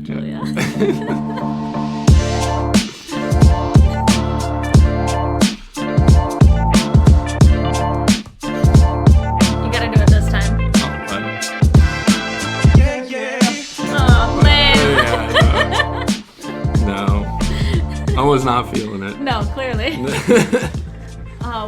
Julia. You gotta do it this time. Oh, man. No. I was not feeling it. No, clearly.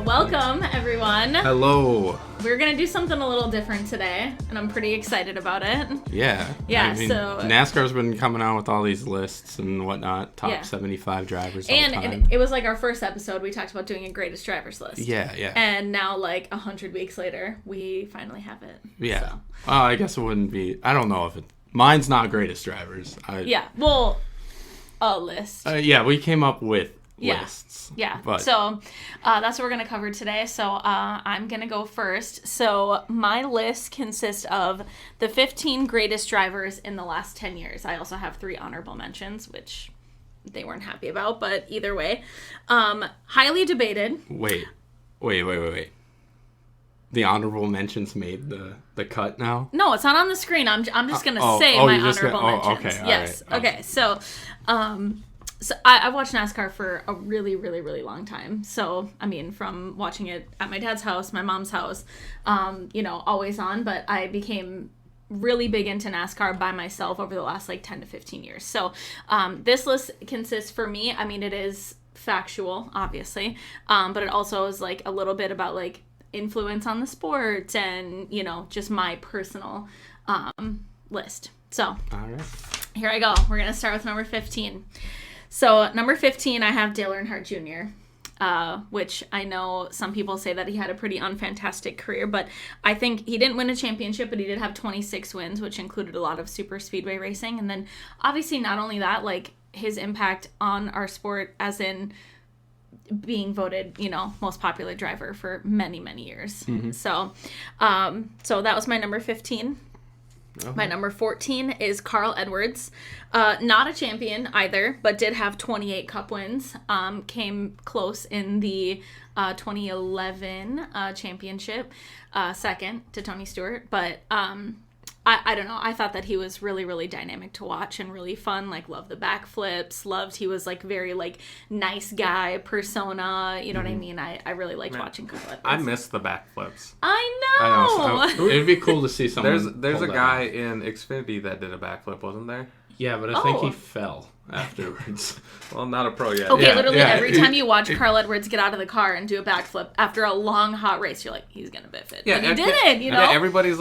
Welcome, everyone. Hello. We're going to do something a little different today, and I'm pretty excited about it. Yeah. Yeah, I mean, so... NASCAR's been coming out with all these lists and whatnot. Top 75 drivers all time. And it was like our first episode. We talked about doing a greatest drivers list. Yeah. And now, like, 100 weeks later, we finally have it. Yeah. So. I guess it wouldn't be... I don't know if it... Mine's not greatest drivers. Yeah. Well, a list. Yeah, we came up with lists. Yeah. But... So that's what we're going to cover today. So I'm going to go first. So my list consists of the 15 greatest drivers in the last 10 years. I also have 3 honorable mentions, which they weren't happy about, but either way. Highly debated. Wait. The honorable mentions made the cut now? No, it's not on the screen. I'm just going to say my honorable mentions. Okay. Yes. Right. Okay. So I've watched NASCAR for a really, really, really long time. So, I mean, from watching it at my dad's house, my mom's house, always on. But I became really big into NASCAR by myself over the last, 10 to 15 years. So, this list consists, for me, I mean, it is factual, obviously. But it also is, a little bit about, influence on the sport and, just my personal list. So, All right. Here I go. We're going to start with number 15. So, number 15, I have Dale Earnhardt Jr., which I know some people say that he had a pretty unfantastic career, but I think he didn't win a championship, but he did have 26 wins, which included a lot of super speedway racing. And then, obviously, not only that, his impact on our sport, as in being voted, most popular driver for many, many years. Mm-hmm. So that was my number 15. Okay. My number 14 is Carl Edwards. Not a champion either, but did have 28 Cup wins. Came close in the 2011 championship, second to Tony Stewart. But I don't know. I thought that he was really, really dynamic to watch and really fun. Loved the backflips. He was very nice guy persona. You know what I mean? I really liked watching Carl Edwards. I miss the backflips. I know. It'd be cool to see someone. There's a guy in Xfinity that did a backflip, wasn't there? Yeah, but I think he fell afterwards. Well, not a pro yet. Okay, yeah, literally every time you watch Carl Edwards get out of the car and do a backflip after a long, hot race, you're like, he's going to biff it. Yeah, and he did it, Yeah, everybody's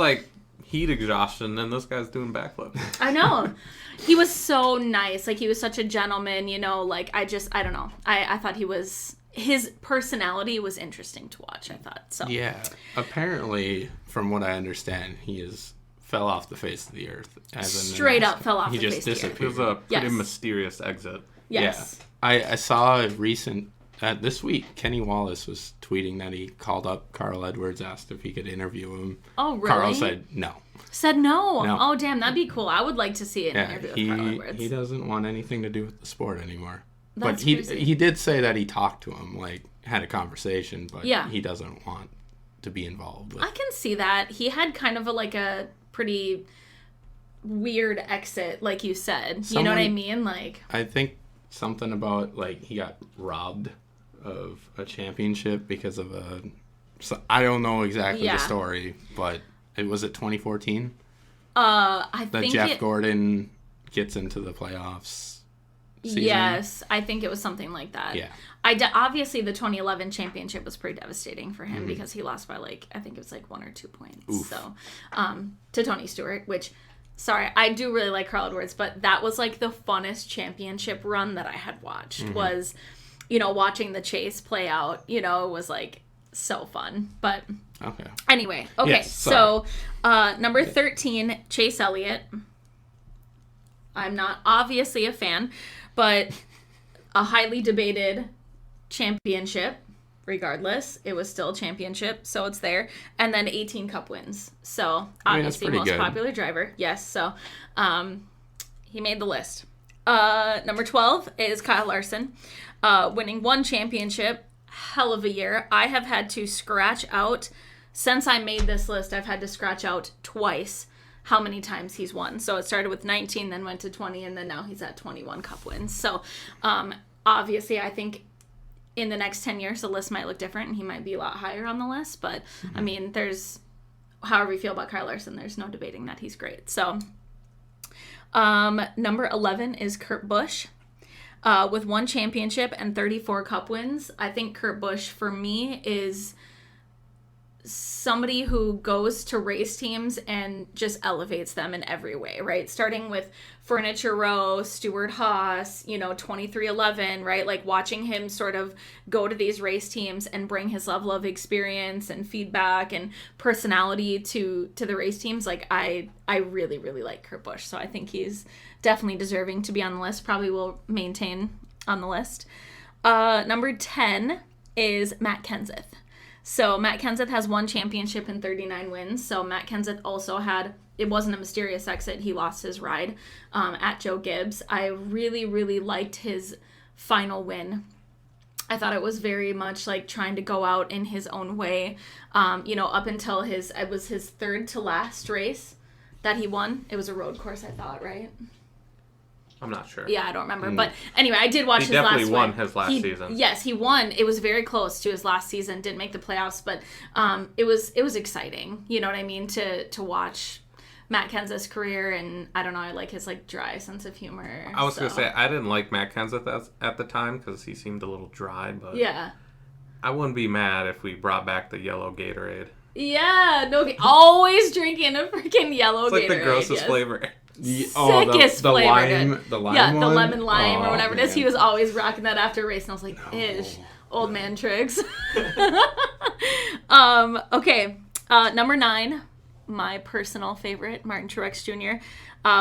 heat exhaustion, and this guy's doing backflips. I know. He was so nice. He was such a gentleman, I don't know. I thought his personality was interesting to watch, I thought. So yeah, apparently, from what I understand, he fell off the face of the earth. Straight up fell off the face of the earth. It was a pretty mysterious exit. Yes. Yeah. I saw a recent... this week, Kenny Wallace was tweeting that he called up Carl Edwards, asked if he could interview him. Oh, really? Carl said no. Said no? Oh, damn, that'd be cool. I would like to see an interview with Carl Edwards. He doesn't want anything to do with the sport anymore. That's but he did say that he talked to him, had a conversation, but he doesn't want to be involved with. I can see that. He had kind of a pretty weird exit, like you said. You know what I mean? I think something about, he got robbed of a championship because of I don't know exactly the story, but was it 2014? I think Jeff Gordon gets into the playoffs season? Yes, I think it was something like that. Yeah. Obviously the 2011 championship was pretty devastating for him because he lost by I think it was 1 or 2 points. Oof. So, to Tony Stewart, which, sorry, I do really like Carl Edwards, but that was the funnest championship run that I had watched was, watching the chase play out, it was so fun. But okay. Anyway, okay. Yes, so number 13, Chase Elliott. I'm not obviously a fan, but a highly debated championship. Regardless, it was still a championship, so it's there. And then 18 Cup wins. So obviously most popular driver. Yes, so he made the list. Number 12 is Kyle Larson, winning 1 championship. Hell of a year. I have had to scratch out, since I made this list, I've had to scratch out twice how many times he's won. So it started with 19, then went to 20, and then now he's at 21 Cup wins. So obviously, I think in the next 10 years, the list might look different, and he might be a lot higher on the list. But, I mean, however you feel about Kyle Larson, there's no debating that he's great. So number 11 is Kurt Busch. With 1 championship and 34 Cup wins. I think Kurt Busch, for me, is somebody who goes to race teams and just elevates them in every way, right? Starting with Furniture Row, Stewart Haas, 2311, right? Like watching him sort of go to these race teams and bring his level of experience and feedback and personality to the race teams. Like I really, really like Kurt Busch. So I think he's definitely deserving to be on the list. Probably will maintain on the list. Number 10 is Matt Kenseth. So Matt Kenseth has 1 championship and 39 wins. So Matt Kenseth also it wasn't a mysterious exit. He lost his ride at Joe Gibbs. I really, really liked his final win. I thought it was very much like trying to go out in his own way. Up until it was his 3rd to last race that he won. It was a road course, I thought, right? I'm not sure. Yeah, I don't remember. But anyway, I did watch his last win. He definitely won his last season. Yes, he won. It was very close to his last season. Didn't make the playoffs, but it was exciting. You know what I mean? To watch Matt Kenseth's career, and I don't know, I like his like dry sense of humor. I was going to say, I didn't like Matt Kenseth at the time because he seemed a little dry, but yeah, I wouldn't be mad if we brought back the yellow Gatorade. Yeah, no, always drinking a freaking yellow Gatorade. It's like the grossest flavor. Sickest the flavor. lime, the lime yeah, one? the lemon lime or whatever it is. Man. He was always rocking that after a race, and I was like, ish, old man tricks. Okay, number 9, my personal favorite, Martin Truex Jr.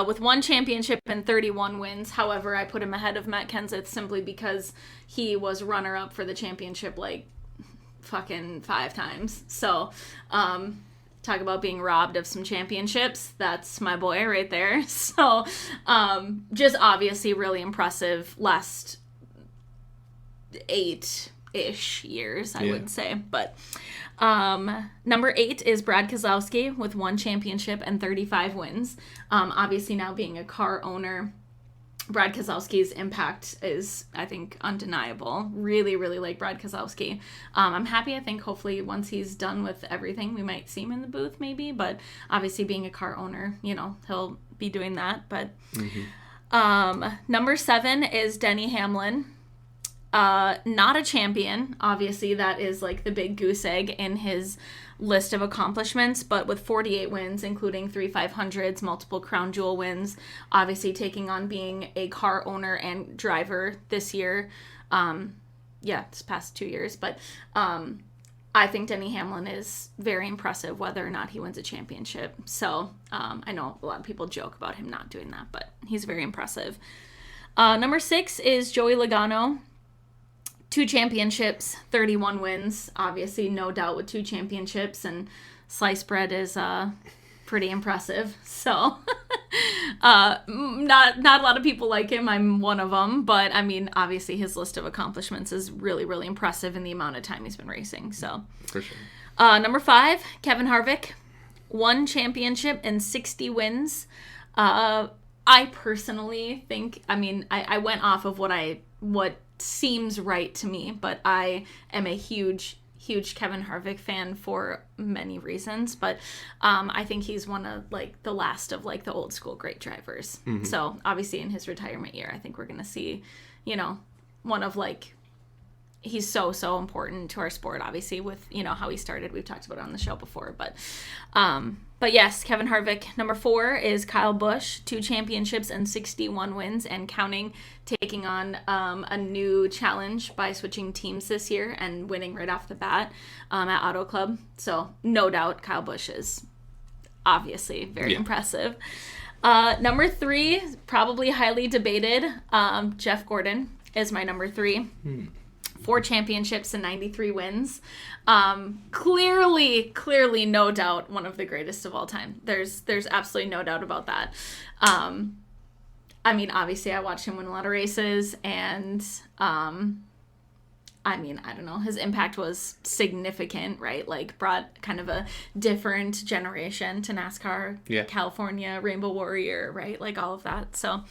With 1 championship and 31 wins. However, I put him ahead of Matt Kenseth simply because he was runner-up for the championship like fucking 5 times. So, talk about being robbed of some championships. That's my boy right there. So, just obviously really impressive last 8-ish years, I would say. But number 8 is Brad Keselowski with 1 championship and 35 wins. Obviously now being a car owner, Brad Keselowski's impact is, I think, undeniable. Really, really like Brad Keselowski. I'm happy. I think hopefully once he's done with everything, we might see him in the booth maybe. But obviously being a car owner, he'll be doing that. But number 7 is Denny Hamlin. Not a champion. Obviously, that is like the big goose egg in his list of accomplishments, but with 48 wins, including 3 500s, multiple crown jewel wins, obviously taking on being a car owner and driver this year. This past 2 years, but I think Denny Hamlin is very impressive whether or not he wins a championship. So I know a lot of people joke about him not doing that, but he's very impressive. Number 6 is Joey Logano. 2 championships, 31 wins. Obviously, no doubt with 2 championships, and sliced bread is pretty impressive. So, not a lot of people like him. I'm one of them, but I mean, obviously, his list of accomplishments is really, really impressive in the amount of time he's been racing. So, for sure. Number 5, Kevin Harvick, 1 championship and 60 wins. I personally think, I went off of what seems right to me, but I am a huge Kevin Harvick fan for many reasons, but I think he's one of like the last of like the old school great drivers. Mm-hmm. So obviously in his retirement year, I think we're gonna see, one of like, he's so important to our sport, obviously, with how he started. We've talked about it on the show before, but yes, Kevin Harvick. Number 4 is Kyle Busch, 2 championships and 61 wins and counting, taking on a new challenge by switching teams this year and winning right off the bat at Auto Club. So no doubt Kyle Busch is obviously very impressive. Number 3, probably highly debated, Jeff Gordon is my number 3. 4 championships and 93 wins. Clearly, no doubt, one of the greatest of all time. There's absolutely no doubt about that. Obviously, I watched him win a lot of races, and I mean, I don't know, his impact was significant, right? Like, brought kind of a different generation to NASCAR. Yeah. California, Rainbow Warrior, right? Like, all of that. So,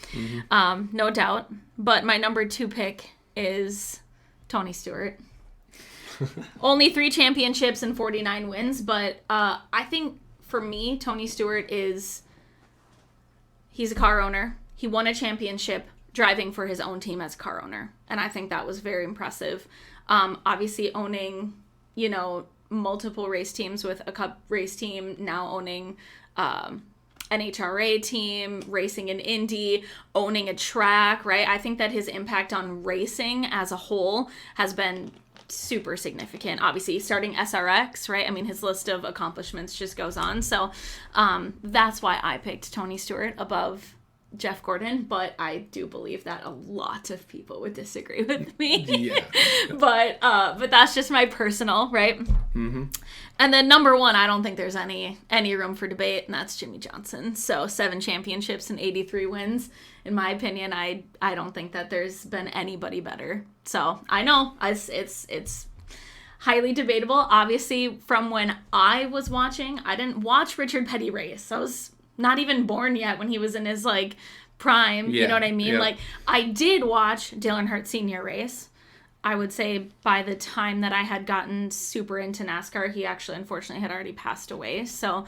no doubt. But my number 2 pick is Tony Stewart. Only 3 championships and 49 wins, but I think, for me, Tony Stewart he's a car owner. He won a championship driving for his own team as a car owner. And I think that was very impressive. Obviously owning, multiple race teams with a cup race team, now owning an HRA team, racing in Indy, owning a track, right? I think that his impact on racing as a whole has been super significant. Obviously, starting SRX, right? I mean, his list of accomplishments just goes on. So that's why I picked Tony Stewart above Jeff Gordon, but I do believe that a lot of people would disagree with me. Yeah. But that's just my personal, right? Mm-hmm. And then number 1, I don't think there's any room for debate, and that's Jimmy Johnson. So 7 championships and 83 wins. In my opinion, I don't think that there's been anybody better. So I know it's highly debatable. Obviously, from when I was watching, I didn't watch Richard Petty race. I was not even born yet when he was in his prime. Yeah, you know what I mean? yeah. I did watch Dale Earnhardt Sr. race. I would say by the time that I had gotten super into NASCAR, he actually unfortunately had already passed away. So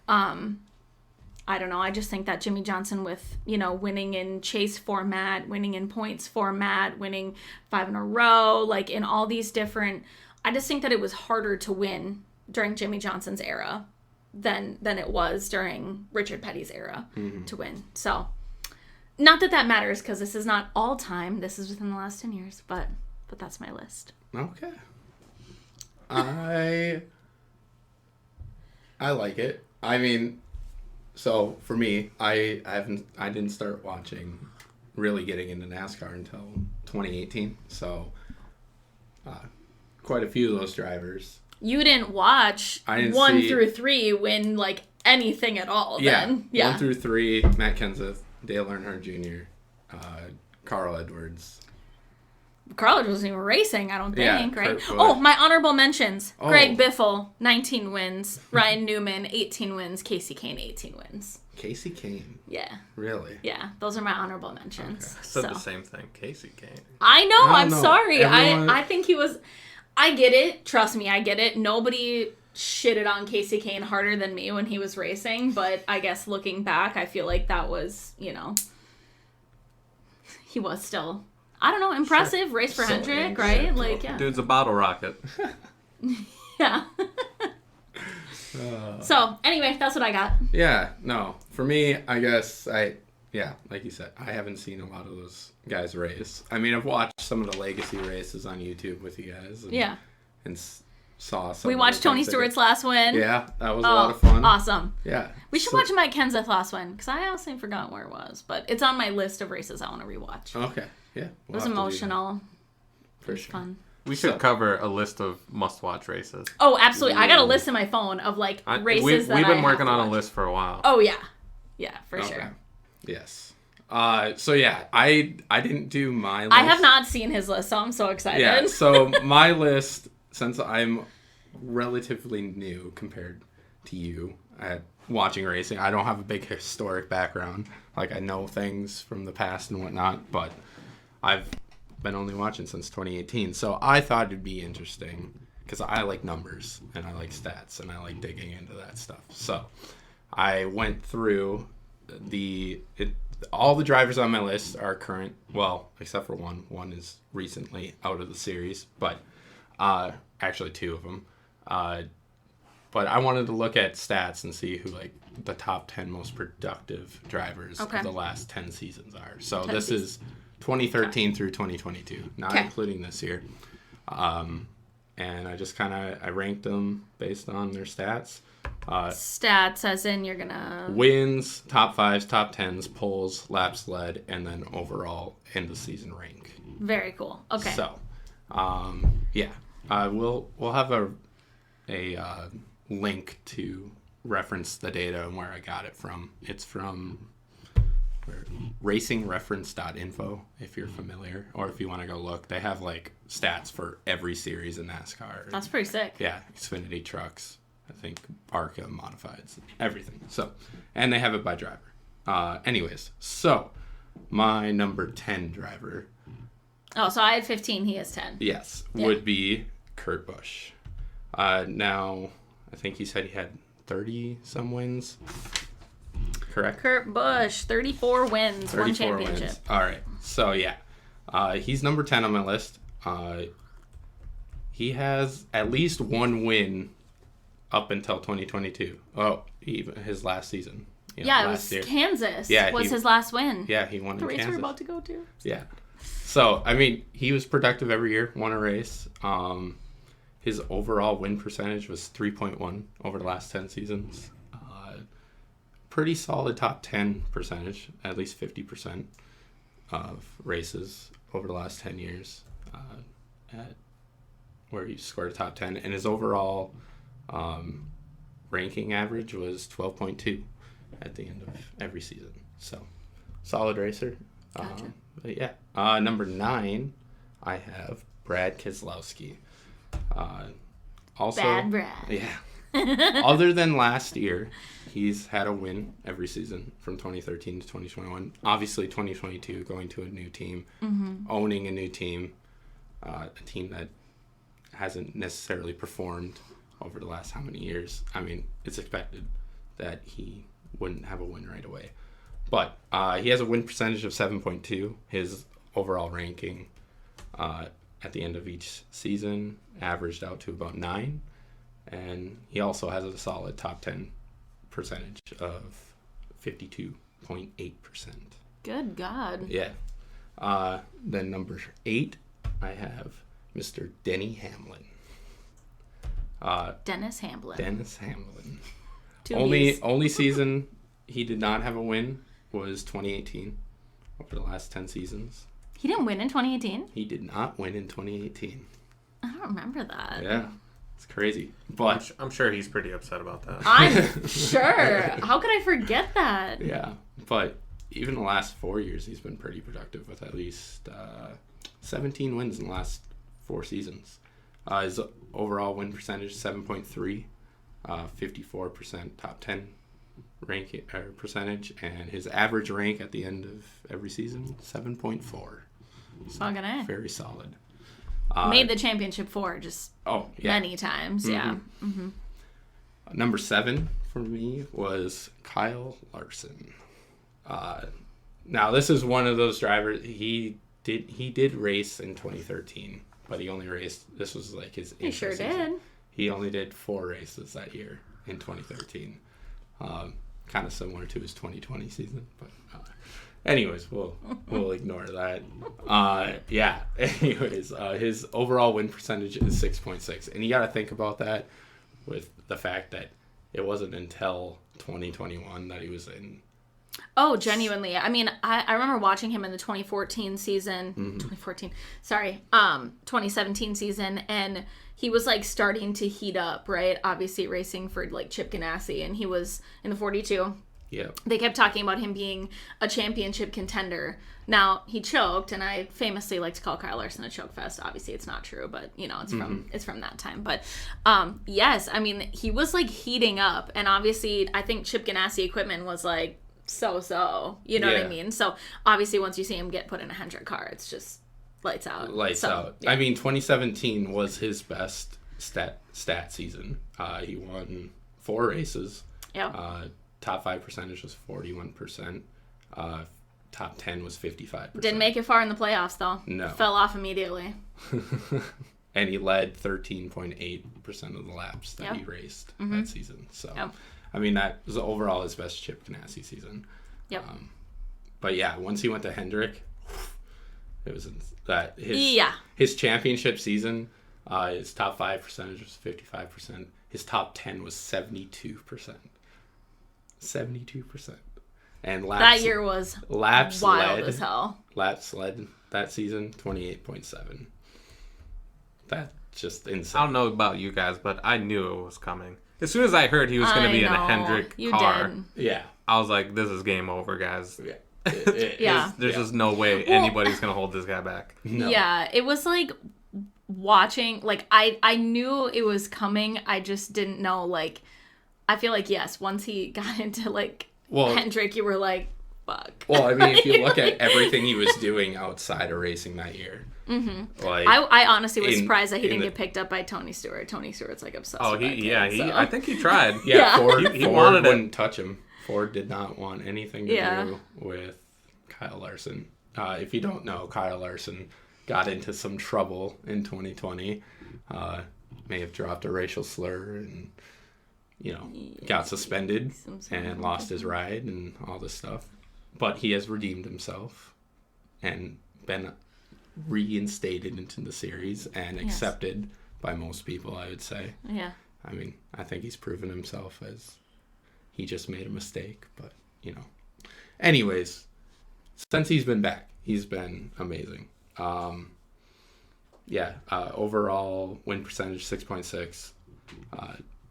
I don't know. I just think that Jimmy Johnson with, winning in chase format, winning in points format, winning 5 in a row, in all these different, I just think that it was harder to win during Jimmy Johnson's era than it was during Richard Petty's era to win. So, not that matters, because this is not all time. This is within the last 10 years, but that's my list. Okay. I like it. I mean, so for me, I didn't start really getting into NASCAR until 2018. So, quite a few of those drivers. You didn't watch 1 through 3 win anything at all. Then. Yeah. 1 through 3, Matt Kenseth, Dale Earnhardt Jr., Carl Edwards. Carl Edwards wasn't even racing, I don't think, right? Kurt Busch. Oh, my honorable mentions. Greg Biffle, 19 wins. Ryan Newman, 18 wins. Casey Kane, 18 wins. Casey Kane? Yeah. Really? Yeah, those are my honorable mentions. Okay. I said the same thing. Casey Kane. I know, I'm know. sorry. Everyone... I think he was... I get it. Trust me, I get it. Nobody shitted on Casey Kane harder than me when he was racing, but I guess looking back, I feel like that was, he was still, I don't know, impressive. Sure. Race for Hendrick, right? Yeah. Dude's a bottle rocket. Yeah. So, anyway, that's what I got. Yeah, no. For me, I guess like you said, I haven't seen a lot of those guys race. I mean, I've watched some of the legacy races on YouTube with you guys. And saw some. We watched Tony Stewart's last win. Yeah, that was a lot of fun. Awesome. Yeah. We should watch Mike Kenseth last win, because I honestly forgot where it was. But it's on my list of races I want to rewatch. Okay, yeah. It was emotional. For sure. Fun. We should cover a list of must-watch races. Oh, absolutely. I got a list in my phone of races that we've been I working have to on a watch. list for a while. Oh, yeah. Yeah, for sure. Yes. So yeah, I didn't do my list. I have not seen his list, so I'm so excited. Yeah, so my list, since I'm relatively new compared to you at watching racing, I don't have a big historic background. I know things from the past and whatnot, but I've been only watching since 2018. So I thought it'd be interesting because I like numbers and I like stats and I like digging into that stuff. So I went through all the drivers on my list are current, well, except for one. One is recently out of the series, but actually 2 of them. But I wanted to look at stats and see who the top 10 most productive drivers of the last 10 seasons are. So this is 2013 through 2022, not including this year. And I just I ranked them based on their stats. Stats, as in you're gonna... Wins, top 5s, top 10s, poles, laps led, and then overall end of season rank. Very cool. Okay. So, we'll have a link to reference the data and where I got it from. It's from racingreference.info, if you're familiar, or if you want to go look. They have like stats for every series in NASCAR. That's pretty sick. Yeah, Xfinity trucks, I think ARCA modifieds, everything. So, and they have it by driver. Anyways, so my number 10 driver. Oh, so I had 15. He has 10. Yes, would be Kurt Busch. Now, I think he said he had 30 some wins. Correct? Kurt Busch, 34 wins, 1 championship. Wins. All right. So, yeah. He's number 10 on my list. He has at least 1 win up until 2022. Oh, even his last season. It was year. Kansas was his last win. Yeah, he won in Kansas. The race we're about to go to. Yeah. So, I mean, he was productive every year, won a race. His overall win percentage was 3.1 over the last 10 seasons. Pretty solid top 10 percentage, at least 50% of races over the last 10 years where he scored a top 10. And his overall ranking average was 12.2 at the end of every season. So, solid racer. Gotcha. But yeah. Number 9, I have Brad Keselowski. Also, Bad Brad. Yeah. Other than last year, he's had a win every season from 2013 to 2021. Obviously, 2022, going to a new team, owning a new team, a team that hasn't necessarily performed over the last how many years. I mean, it's expected that he wouldn't have a win right away. But he has a win percentage of 7.2. His overall ranking at the end of each season averaged out to about 9. And he also has a solid top 10 percentage of 52.8%. Good God. Yeah. Then number 8, I have Mr. Denny Hamlin. Dennis Hamlin. Dennis Hamlin. Two Only season he did not have a win was 2018. Over the last 10 seasons. He didn't win in 2018? He did not win in 2018. I don't remember that. Yeah. It's crazy. But I'm sure he's pretty upset about that. I'm sure. How could I forget that? Yeah. But even the last 4 years, he's been pretty productive with at least 17 wins in the last 4 seasons. His overall win percentage is 7.3, 54% top 10 rank percentage, and his average rank at the end of every season 7.4. Fucking A. Very solid. Made the championship 4 just many times. Mm-hmm. Yeah. Mm-hmm. Number 7 for me was Kyle Larson. Now this is one of those drivers. He did race in 2013, but he only raced. This was like his. He sure season. did. He only did 4 races that year in 2013. Kind of similar to his 2020 season, but anyways, we'll ignore that. Yeah. Anyways, his overall win percentage is 6.6, and you got to think about that with the fact that it wasn't until 2021 that he was in. Oh, genuinely. I mean, I remember watching him in the 2014 season. 2017 season, and he was like starting to heat up, right? Obviously racing for like Chip Ganassi, and he was in the 42. Yeah. They kept talking about him being a championship contender. Now, he choked, and I famously like to call Kyle Larson a choke fest. Obviously, it's not true, but, you know, it's from that time. But, yes, I mean, he was, like, heating up. And obviously, I think Chip Ganassi equipment was, like, so-so. You know what I mean? So, obviously, once you see him get put in a Hendrick car, it's just lights out. Lights out. Yeah. I mean, 2017 was his best stat season. He won 4 races. Yeah. Top 5 percentage was 41%. Top 10 was 55%. Didn't make it far in the playoffs, though. No. Fell off immediately. And he led 13.8% of the laps that he raced that season. So, I mean, that was overall his best Chip Ganassi season. Yep. But yeah, once he went to Hendrick, it was that his championship season, his top 5 percentage was 55%. His top 10 was 72%. 72%. And laps, that year was wild as hell. Laps led that season 28.7. That's just insane. I don't know about you guys, but I knew it was coming. As soon as I heard he was going to be in a Hendrick car, did. Yeah, I was like, "This is game over, guys." Yeah. Yeah. There's just no way anybody's gonna hold this guy back. No. Yeah, it was like watching, like, I knew it was coming. I just didn't know, like, I feel like, yes, once he got into, like, Hendrick, you were like, fuck. Well, I mean, if you look at everything he was doing outside of racing that year. Mm-hmm. Like, I honestly was surprised that he didn't get picked up by Tony Stewart. Tony Stewart's, like, obsessed with that kid, so. I think he tried. Yeah, Ford wanted wouldn't touch him. Ford did not want anything to do with Kyle Larson. If you don't know, Kyle Larson got into some trouble in 2020. May have dropped a racial slur and, got suspended and lost his ride and all this stuff. But he has redeemed himself and been reinstated into the series and accepted by most people, I would say. Yeah. I mean, I think he's proven himself as he just made a mistake, but, Anyways, since he's been back, he's been amazing. Overall win percentage 6.6.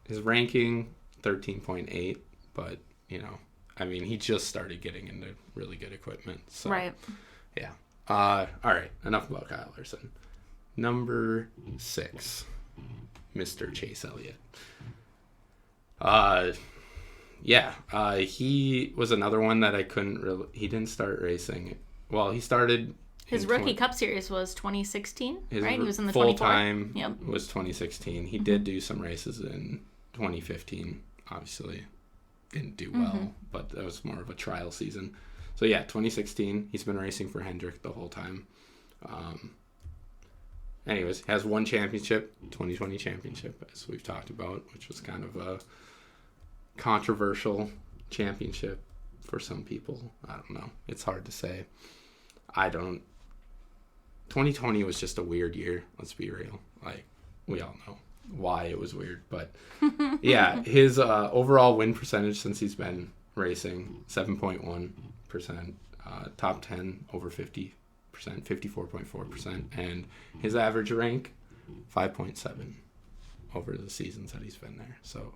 His ranking 13.8, but he just started getting into really good equipment. So, right. Yeah. All right. Enough about Kyle Larson. Number 6, Mr. Chase Elliott. He was another one that I couldn't really. He didn't start racing. Well, he started. His rookie Cup series was 2016, right? He was in the full 24. time. Yep. Was 2016. He did do some races in 2015. Obviously, didn't do well, but that was more of a trial season. So 2016. He's been racing for Hendrick the whole time. Anyways, has one championship, 2020 championship, as we've talked about, which was kind of a controversial championship for some people. I don't know. It's hard to say. 2020 was just a weird year. Let's be real. Like, we all know why it was weird. But, his overall win percentage since he's been racing, 7.1%. Top 10, over 50%, 54.4%. And his average rank, 5.7 over the seasons that he's been there. So,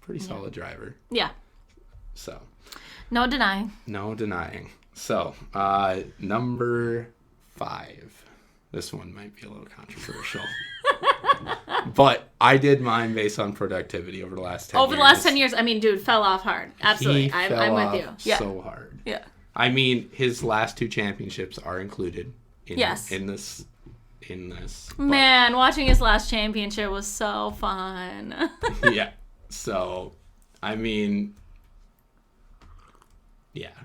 pretty solid driver. Yeah. So. No denying. No denying. So, number 5. This one might be a little controversial. But I did mine based on productivity over the last 10 years. Over the last 10 years, dude, fell off hard. Absolutely. I'm with you. Yeah. So hard. Yeah. His last 2 championships are included in this. Man, watching his last championship was so fun. Yeah. So,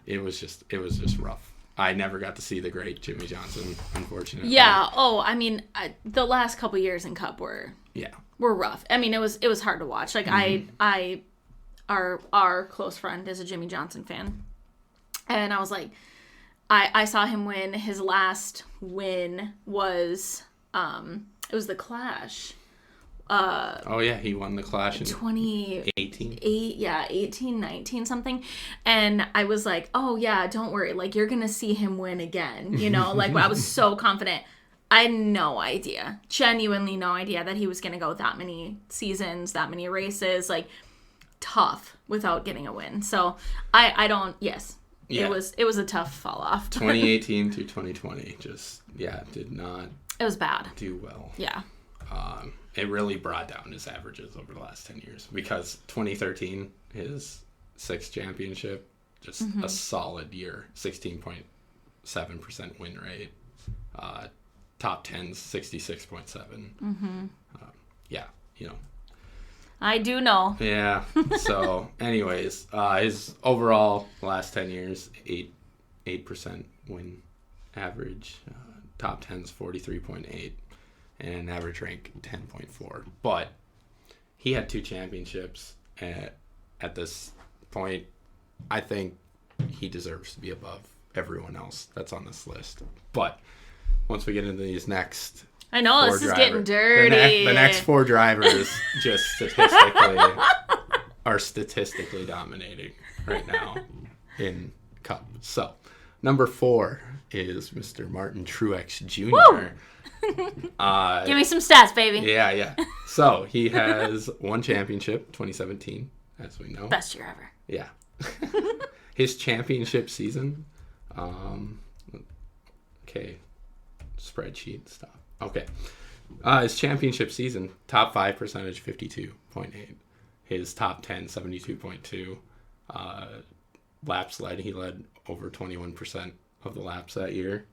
it was just rough. I never got to see the great Jimmy Johnson, unfortunately. Yeah. Oh, the last couple years in Cup were rough. It was hard to watch. Like our close friend is a Jimmy Johnson fan, and I was like, I saw him win. His last win was it was the Clash. He won the Clash in 2018. 18, 19 something. And I was like, oh yeah, don't worry. Like, you're going to see him win again. Like, I was so confident. I had no idea, genuinely no idea that he was going to go that many seasons, that many races, like tough without getting a win. So it was a tough fall off. 2018 through 2020 did not. It was bad. Do well. Yeah. It really brought down his averages over the last 10 years because 2013, his 6th championship, just a solid year, 16.7% win rate, top 10s, 66.7. I do know. Yeah. So, anyways, his overall last 10 years, 8% win average, top 10s 43.8. And average rank 10.4. But he had 2 championships at this point. I think he deserves to be above everyone else that's on this list. But once we get into these next I know, this is getting dirty. The next 4 drivers just are statistically dominating right now in Cup. So, number 4 is Mr. Martin Truex Jr. Woo! Give me some stats, baby. Yeah. So he has 1 championship, 2017, as we know. Best year ever. Yeah. His championship season Okay. Spreadsheet stuff. Okay. His championship season, top 5 percentage, 52.8. His top 10, 72.2. Laps led, he led over 21% of the laps that year.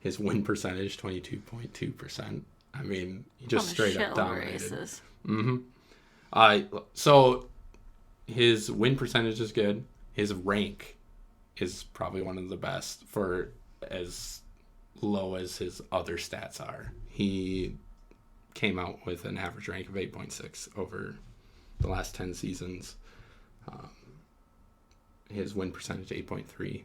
His win percentage, 22.2%. I mean, he just straight up dominated. So his win percentage is good. His rank is probably one of the best for as low as his other stats are. He came out with an average rank of 8.6 over the last 10 seasons. His win percentage 8.3,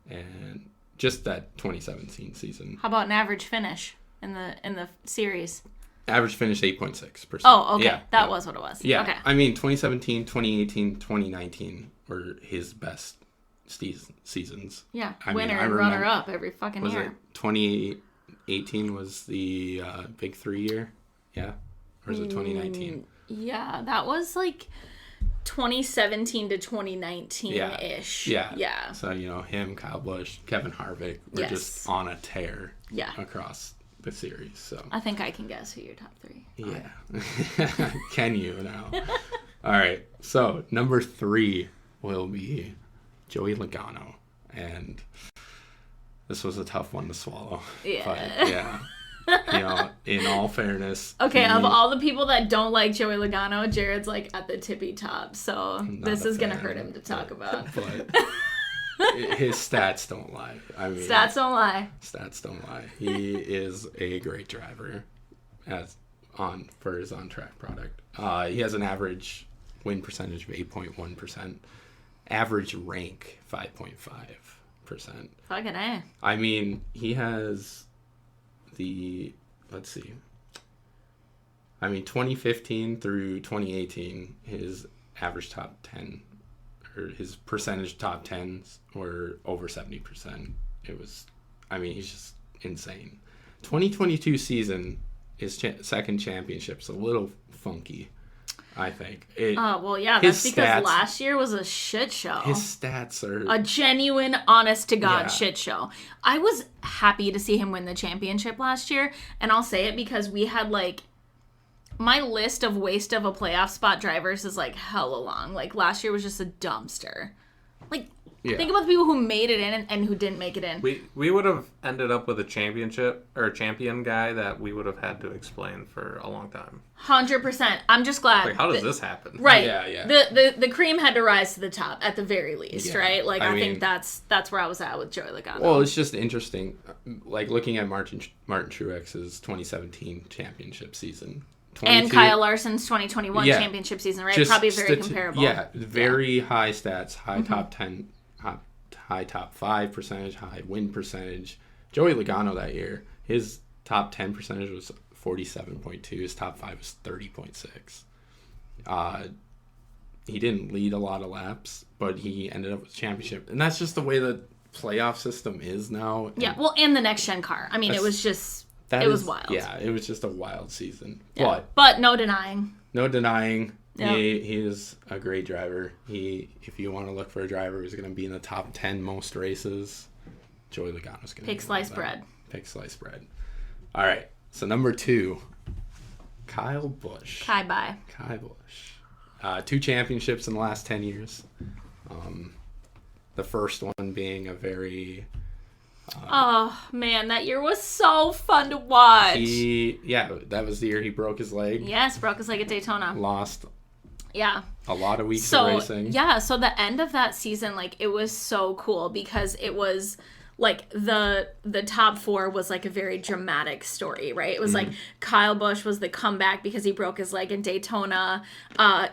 and just that 2017 season. How about an average finish in the series? Average finish 8.6%. Oh, okay. Yeah, that was what it was. Yeah. Okay. I mean, 2017, 2018, 2019 were his best seasons. Yeah. I Winner mean, and runner-up every fucking was year. it 2018 was the big 3 year? Yeah. Or was it 2019? Yeah, that was like 2017 to 2019-ish. Yeah. So, him, Kyle Busch, Kevin Harvick were just on a tear across the series. So I think I can guess who your top 3 are. Yeah. Can you now? All right. So, number 3 will be Joey Logano. And this was a tough one to swallow. Yeah. But, yeah. In all fairness. Okay, of all the people that don't like Joey Logano, Jared's like at the tippy top. So this is going to hurt him to talk about. But his stats don't lie. I mean, stats don't lie. Stats don't lie. He is a great driver for his on-track product. He has an average win percentage of 8.1%. Average rank 5.5%. Fucking A. I mean, he has let's see. I mean, 2015 through 2018, his average top 10, or his percentage top 10s were over 70%. He's just insane. 2022 season, his second championship's a little funky, I think. Well, yeah, that's because last year was a shit show. His stats are a genuine, honest-to-God shit show. I was happy to see him win the championship last year, and I'll say it because we had, my list of waste of a playoff spot drivers is, hella long. Last year was just a dumpster. Think about the people who made it in and who didn't make it in. We would have ended up with a championship or a champion guy that we would have had to explain for a long time. 100%. I'm just glad. How does this happen? Right. Yeah. The cream had to rise to the top at the very least, right? I think that's where I was at with Joey Logano. Well, it's just interesting, looking at Martin Truex's 2017 championship season. And Kyle Larson's 2021 championship season, right? Probably very comparable. Yeah, very high stats, high top 10, high top 5 percentage, high win percentage. Joey Logano that year, his top 10 percentage was 47.2. His top 5 was 30.6. He didn't lead a lot of laps, but he ended up with a championship. And that's just the way the playoff system is now. Yeah, well, and the next gen car. I mean, it was just... It was wild. Yeah, it was just a wild season. Yeah. But no denying. No denying. Yep. He is a great driver. If you want to look for a driver who's going to be in the top 10 most races, Joey Logano's going to be Pick sliced bread. Pick sliced bread. All right. So number 2, Kyle Busch. Kyle Busch. 2 championships in the last 10 years. The first one being a very... oh, man, that year was so fun to watch. That was the year he broke his leg. Yes, broke his leg at Daytona. Lost a lot of weeks of racing. Yeah, so the end of that season, it was so cool because it was... the top 4 was a very dramatic story, right? It was Kyle Busch was the comeback because he broke his leg in Daytona.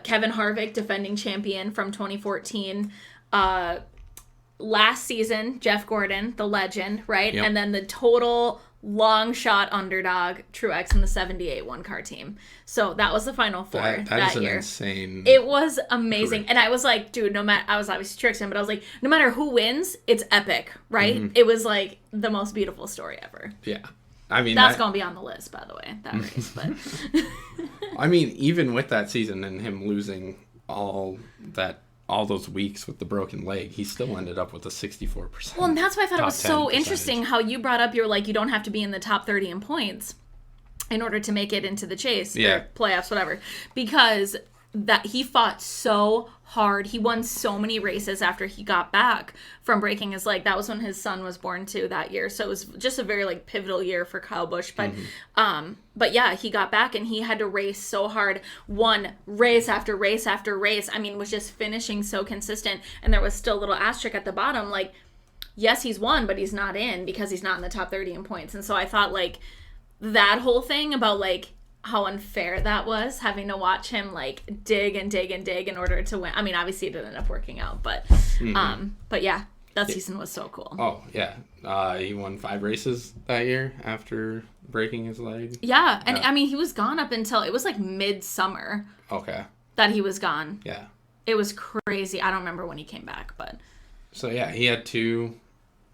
Kevin Harvick, defending champion from 2014. Last season, Jeff Gordon, the legend, right? Yep. And then the total long shot underdog, Truex in the 78 one-car team. So that was the final 4 that year. Insane. It was amazing. And I was like, dude, I was obviously Truex fan, but I was like, no matter who wins, it's epic, right? Mm-hmm. It was the most beautiful story ever. Yeah. I mean, that's going to be on the list, by the way, that race. But I mean, even with that season and him losing all all those weeks with the broken leg, he still ended up with a 64%. Well, and that's why I thought it was so top 10 interesting how you brought up, you're like, you don't have to be in the top 30 in points in order to make it into the chase, or playoffs, whatever, because that he fought so hard. He won so many races after he got back from breaking his leg. That was when his son was born too that year. So it was just a very like pivotal year for Kyle Busch. But yeah, he got back and he had to race so hard, won race after race after race. I mean, was just finishing so consistent. And there was still a little asterisk at the bottom, like, yes, he's won, but he's not in because he's not in the top 30 in points. And so I thought like that whole thing about like how unfair that was, having to watch him like dig and dig and dig in order to win. I mean, obviously it didn't end up working out, but yeah, that season was so cool. Oh yeah, he won 5 races that year after breaking his leg. Yeah, and I mean he was gone up until it was like midsummer. Okay. That he was gone. Yeah. It was crazy. I don't remember when he came back, but. So yeah, he had two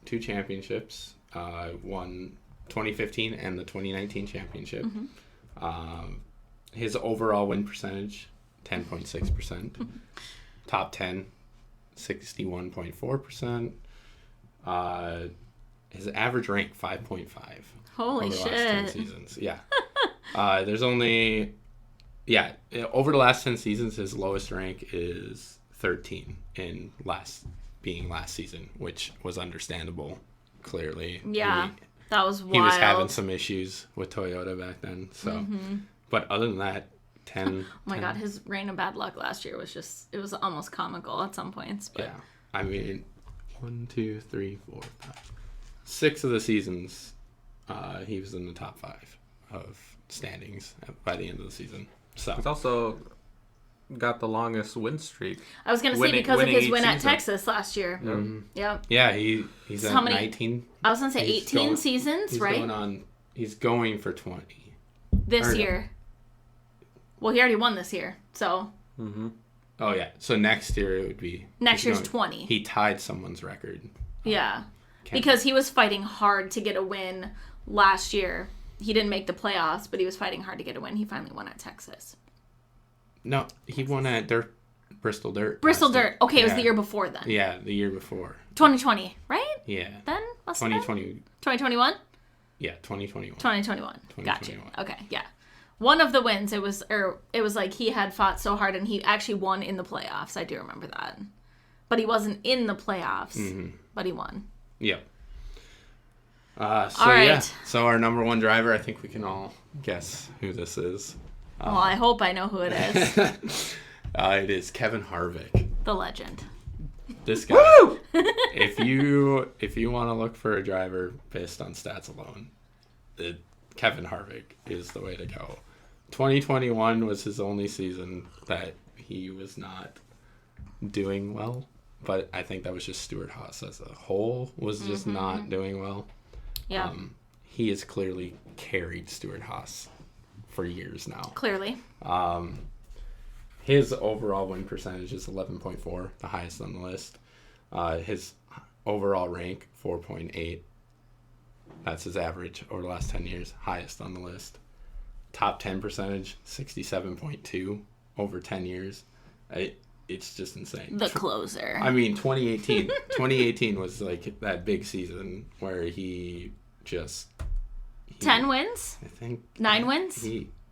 championships. Won 2015 and the 2019 championship. His overall win percentage, 10.6%. Top 10, 61.4%. His average rank, 5.5. Holy over shit. the last 10 seasons. Yeah. There's only... Yeah, over the last 10 seasons, his lowest rank is 13 in last season, which was understandable, clearly. Yeah, that was wild. He was having some issues with Toyota back then, so. But other than that, 10... Oh my God, his reign of bad luck last year was just, it was almost comical at some points. But. Yeah, I mean, 1, 2, 3, 4, 5. 6 of the seasons, he was in the top 5 of standings by the end of the season. So He's also got the longest win streak. I was going to say because of his win at season. Texas last year. Yep. Yeah, he's at 19. I was going to say 18 seasons, right? He's going for 20. This year. Well, he already won this year, so. Oh, yeah. So next year it would be... Next year's 20. He tied someone's record. Yeah. Because he was fighting hard to get a win last year. He didn't make the playoffs, but he was fighting hard to get a win. He finally won at Texas. No, he won at Bristol Dirt. Bristol Dirt. Okay, it was the year before then. Yeah, the year before. 2020, right? Yeah. Then? 2020. 2021? Yeah, 2021. 2021. Got you. Okay, yeah. One of the wins, it was like he had fought so hard and he actually won in the playoffs. I do remember that. But he wasn't in the playoffs, but he won. Yep. All right. Yeah. So our number 1 driver, I think we can all guess who this is. Well, I hope I know who it is. It is Kevin Harvick. The legend. This guy. Woo! If you want to look for a driver based on stats alone, Kevin Harvick is the way to go. 2021 was his only season that he was not doing well, but I think that was just Stewart-Haas as a whole was just not doing well. Yeah. He has clearly carried Stewart-Haas for years now. Clearly. His overall win percentage is 11.4, the highest on the list. His overall rank, 4.8. That's his average over the last 10 years, highest on the list. Top 10 percentage, 67.2 over 10 years. It's just insane. The closer. I mean, 2018 was like that big season where he just... 10 wins? I think... 9 wins?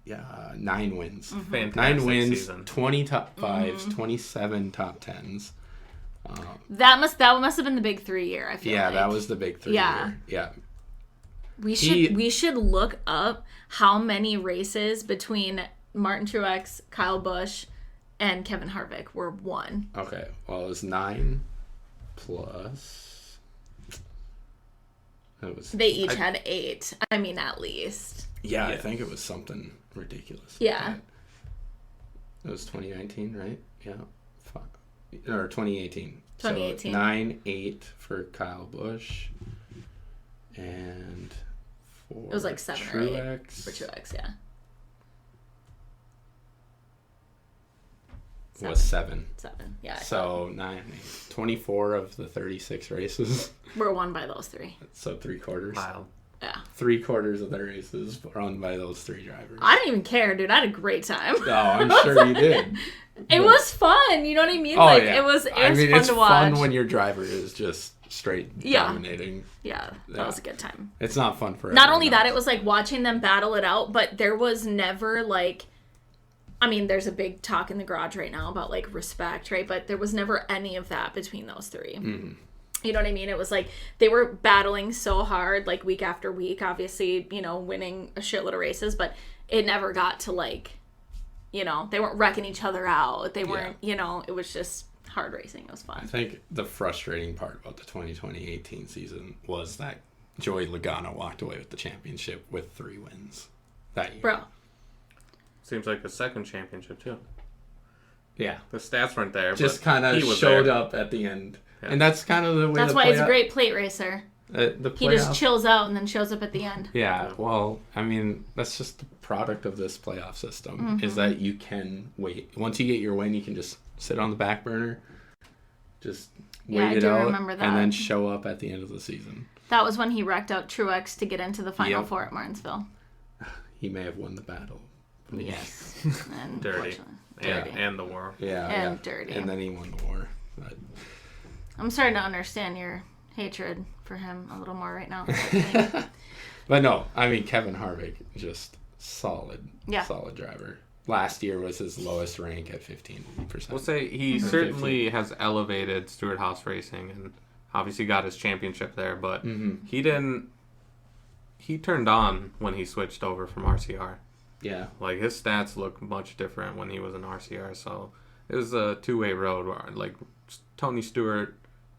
9 wins. Fantastic 9 wins, season. 20 top 5s, 27 top 10s. That must have been the big 3 year, I feel like. Yeah, that was the big 3 year. Yeah. We should look up how many races between Martin Truex, Kyle Busch, and Kevin Harvick were won. Okay. Well, it was 9 plus... They each had 8. I mean, at least. Yeah, I think it was something ridiculous. Yeah. It was 2019, right? Yeah. Or 2018. 2018. So 9, 8 for Kyle Busch. And for it was like 7 Truex. or 8 for Truex, yeah. Was 7. 7, yeah. So 9, 8. 24 of the 36 races were won by those 3. So 3/4. Wow. Yeah. 3/4 of the races run by those 3 drivers. I didn't even care, dude. I had a great time. Oh, I'm sure you did. It was fun. You know what I mean? Oh, like yeah. it was I mean, fun it's to watch. fun when your driver is just straight dominating. Yeah, that was a good time. It's not fun for Not only everyone that, else. it was like watching them battle it out, but there was never like, I mean, there's a big talk in the garage right now about like respect, right? But there was never any of that between those 3. Mm-hmm. You know what I mean? It was like they were battling so hard, like week after week, obviously, you know, winning a shitload of races, but it never got to like, you know, they weren't wrecking each other out. They weren't, you know, it was just hard racing. It was fun. I think the frustrating part about the 2020-18 season was that Joey Logano walked away with the championship with 3 wins that year. Bro. Seems like a second championship, too. Yeah. The stats weren't there. Just but kind of he was showed there. up at the end. Yeah. And that's kind of the way That's the why he's a playoff- great plate racer. the He just playoff- chills out and then shows up at the end. Yeah, well, I mean, that's just the product of this playoff system, is that you can wait. Once you get your win, you can just sit on the back burner, just Yeah, I wait it do out, remember that. and then show up at the end of the season. That was when he wrecked out Truex to get into the Final Yep. Four at Martinsville. He may have won the battle. Yes. And Dirty. unfortunately- And the war. Yeah, And yeah. dirty. And then he won the war. But... I'm starting to understand your hatred for him a little more right now. But no, I mean, Kevin Harvick, just solid Yeah. driver. Last year was his lowest rank at 15%. We'll say he certainly has elevated Stewart Haas Racing and obviously got his championship there, but he didn't. He turned on when he switched over from RCR. Yeah. Like his stats look much different when he was in RCR, so it was a two-way road. Where, like Tony Stewart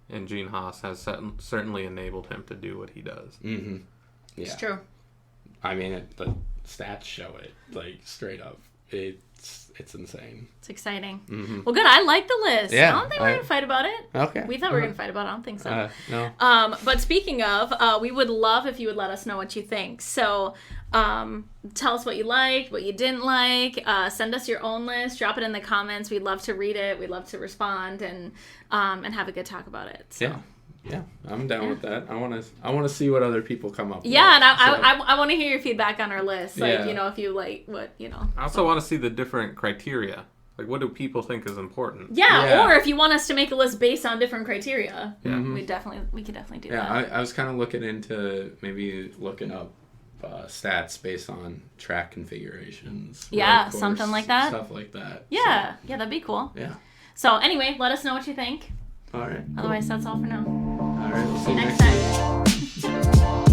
and Gene Haas has certainly enabled him to do what he does. Mm-hmm. Yeah. It's true. I mean, the stats show it, like, straight up. It's insane. It's exciting. Mm-hmm. Well, good. I like the list. Yeah, I don't think we're going to fight about it. Okay. We thought we were going to fight about it. I don't think so. No. But speaking of, we would love if you would let us know what you think. So tell us what you liked, what you didn't like. Send us your own list. Drop it in the comments. We'd love to read it. We'd love to respond and have a good talk about it. So. Yeah, I'm down with that. I want to see what other people come up with. Yeah, and I want to hear your feedback on our list. Like, Yeah. you know, if you like what, you know. I also want to see the different criteria. Like, what do people think is important? Yeah, or if you want us to make a list based on different criteria, Yeah. we could definitely do that. Yeah, I was kind of looking into maybe looking up stats based on track configurations. Yeah, road course, something like that. Stuff like that. Yeah, that'd be cool. So, yeah. So anyway, let us know what you think. All right. Otherwise, that's all for now. All right. We'll See you next time.